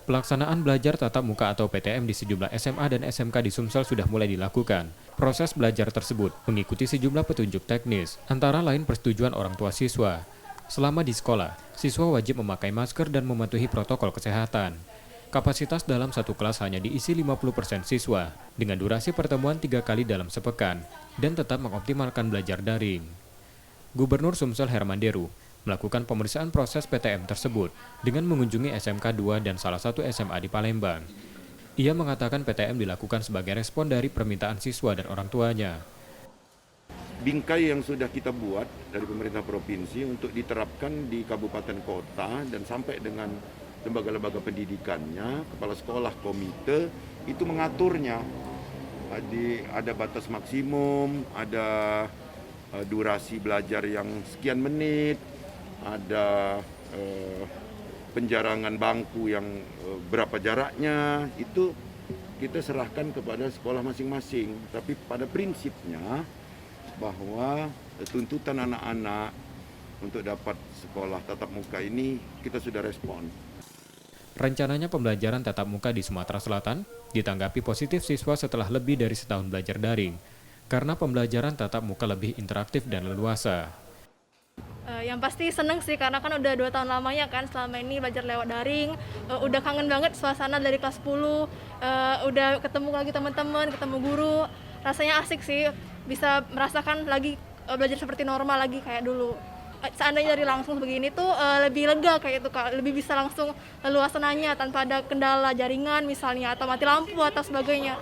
Pelaksanaan belajar tatap muka atau PTM di sejumlah SMA dan SMK di Sumsel sudah mulai dilakukan. Proses belajar tersebut mengikuti sejumlah petunjuk teknis, antara lain persetujuan orang tua siswa. Selama di sekolah, siswa wajib memakai masker dan mematuhi protokol kesehatan. Kapasitas dalam satu kelas hanya diisi 50% siswa, dengan durasi pertemuan 3 kali dalam sepekan, dan tetap mengoptimalkan belajar daring. Gubernur Sumsel Herman Deru melakukan pemeriksaan proses PTM tersebut dengan mengunjungi SMK 2 dan salah satu SMA di Palembang. Ia mengatakan PTM dilakukan sebagai respon dari permintaan siswa dan orang tuanya. Bingkai yang sudah kita buat dari pemerintah provinsi untuk diterapkan di kabupaten kota dan sampai dengan lembaga-lembaga pendidikannya, kepala sekolah, komite, itu mengaturnya. Ada batas maksimum, ada durasi belajar yang sekian menit, ada penjarangan bangku yang berapa jaraknya, itu kita serahkan kepada sekolah masing-masing. Tapi pada prinsipnya bahwa tuntutan anak-anak untuk dapat sekolah tatap muka ini kita sudah respon. Rencananya pembelajaran tatap muka di Sumatera Selatan ditanggapi positif siswa setelah lebih dari setahun belajar daring, karena pembelajaran tatap muka lebih interaktif dan leluasa. Yang pasti seneng sih, karena kan udah 2 tahun lamanya kan selama ini belajar lewat daring. Udah kangen banget suasana dari kelas 10, udah ketemu lagi teman-teman, ketemu guru. Rasanya asik sih, bisa merasakan lagi belajar seperti normal lagi kayak dulu. Seandainya dari langsung begini tuh lebih lega kayak itu Kak, lebih bisa langsung leluasa nanya tanpa ada kendala jaringan misalnya atau mati lampu atau sebagainya.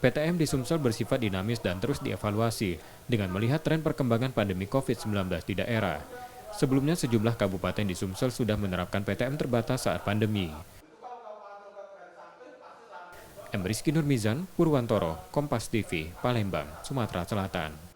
PTM di Sumsel bersifat dinamis dan terus dievaluasi dengan melihat tren perkembangan pandemi COVID-19 di daerah. Sebelumnya sejumlah kabupaten di Sumsel sudah menerapkan PTM terbatas saat pandemi. M. Rizky Nurmizan, Purwantoro, Kompas TV, Palembang, Sumatera Selatan.